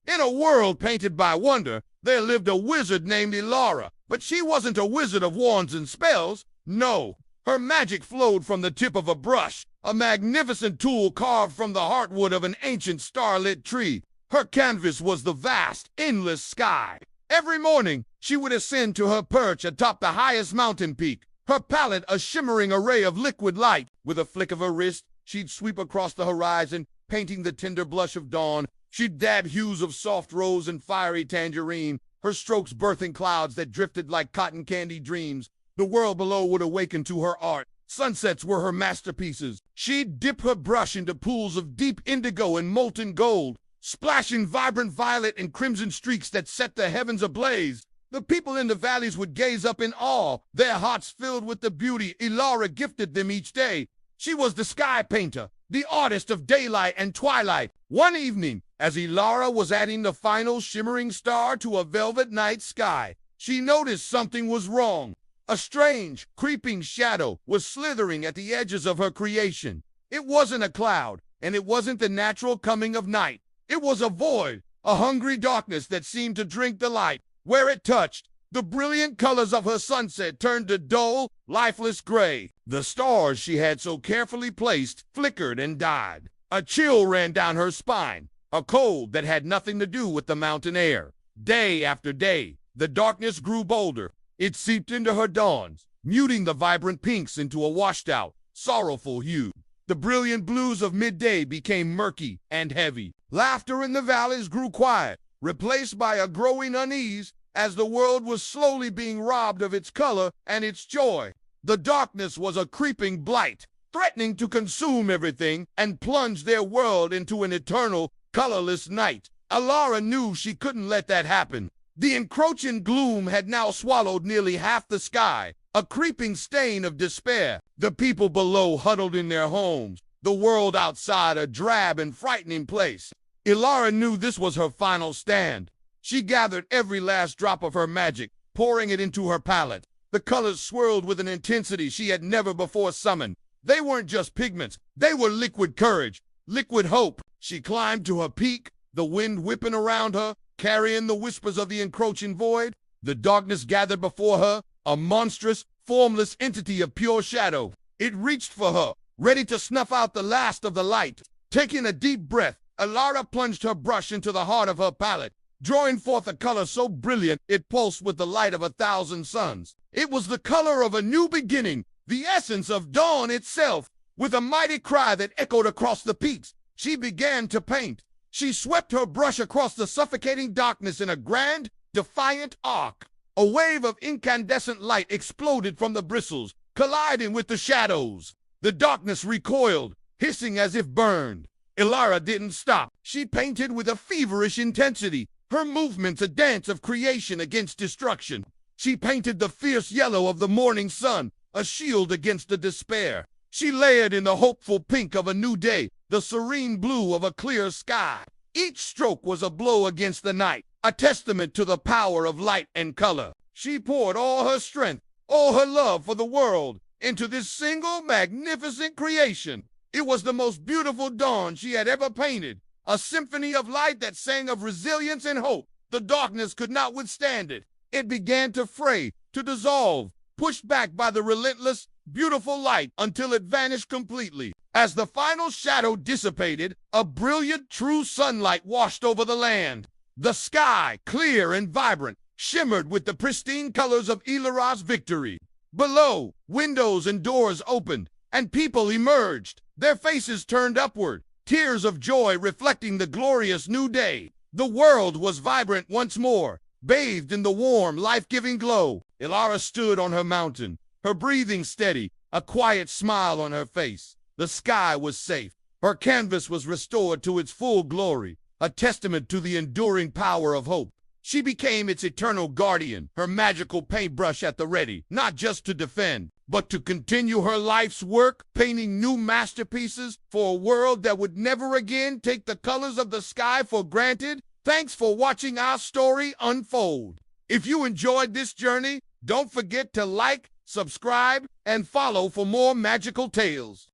In a world painted by wonder, there lived a wizard named Elara, but she wasn't a wizard of wands and spells. No, her magic flowed from the tip of a brush, a magnificent tool carved from the heartwood of an ancient starlit tree. Her canvas was the vast, endless sky. Every morning, she would ascend to her perch atop the highest mountain peak, her palette a shimmering array of liquid light. With a flick of her wrist, she'd sweep across the horizon, painting the tender blush of dawn. She'd dab hues of soft rose and fiery tangerine, her strokes birthing clouds that drifted like cotton candy dreams. The world below would awaken to her art. Sunsets were her masterpieces. She'd dip her brush into pools of deep indigo and molten gold, splashing vibrant violet and crimson streaks that set the heavens ablaze. The people in the valleys would gaze up in awe, their hearts filled with the beauty Elara gifted them each day. She was the sky painter, the artist of daylight and twilight. One evening, as Elara was adding the final shimmering star to a velvet night sky, she noticed something was wrong. A strange, creeping shadow was slithering at the edges of her creation. It wasn't a cloud, and it wasn't the natural coming of night. It was a void, a hungry darkness that seemed to drink the light. Where it touched, the brilliant colors of her sunset turned to dull, lifeless gray. The stars she had so carefully placed flickered and died. A chill ran down her spine, a cold that had nothing to do with the mountain air. Day after day, the darkness grew bolder. It seeped into her dawns, muting the vibrant pinks into a washed-out, sorrowful hue. The brilliant blues of midday became murky and heavy. Laughter in the valleys grew quiet, replaced by a growing unease as the world was slowly being robbed of its color and its joy. The darkness was a creeping blight, threatening to consume everything and plunge their world into an eternal, colorless night. Elara knew she couldn't let that happen. The encroaching gloom had now swallowed nearly half the sky, a creeping stain of despair. The people below huddled in their homes, the world outside a drab and frightening place. Elara knew this was her final stand. She gathered every last drop of her magic, pouring it into her palette. The colors swirled with an intensity she had never before summoned. They weren't just pigments, they were liquid courage, liquid hope. She climbed to her peak, the wind whipping around her, carrying the whispers of the encroaching void. The darkness gathered before her, a monstrous, formless entity of pure shadow. It reached for her, ready to snuff out the last of the light. Taking a deep breath, Elara plunged her brush into the heart of her palette, drawing forth a color so brilliant it pulsed with the light of 1,000 suns. It was the color of a new beginning, the essence of dawn itself. With a mighty cry that echoed across the peaks, she began to paint. She swept her brush across the suffocating darkness in a grand, defiant arc. A wave of incandescent light exploded from the bristles, colliding with the shadows. The darkness recoiled, hissing as if burned. Elara didn't stop. She painted with a feverish intensity, her movements a dance of creation against destruction. She painted the fierce yellow of the morning sun, a shield against the despair. She layered in the hopeful pink of a new day, the serene blue of a clear sky. Each stroke was a blow against the night, a testament to the power of light and color. She poured all her strength, all her love for the world, into this single magnificent creation. It was the most beautiful dawn she had ever painted, a symphony of light that sang of resilience and hope. The darkness could not withstand it. It began to fray, to dissolve, pushed back by the relentless, beautiful light until it vanished completely. As the final shadow dissipated, a brilliant, true sunlight washed over the land. The sky, clear and vibrant, shimmered with the pristine colors of Elara's victory. Below, windows and doors opened, and people emerged, their faces turned upward, tears of joy reflecting the glorious new day. The world was vibrant once more, bathed in the warm, life-giving glow. Elara stood on her mountain, her breathing steady, a quiet smile on her face. The sky was safe. Her canvas was restored to its full glory, a testament to the enduring power of hope. She became its eternal guardian, her magical paintbrush at the ready, not just to defend, but to continue her life's work, painting new masterpieces for a world that would never again take the colors of the sky for granted. Thanks for watching our story unfold. If you enjoyed this journey, don't forget to like, subscribe, and follow for more magical tales.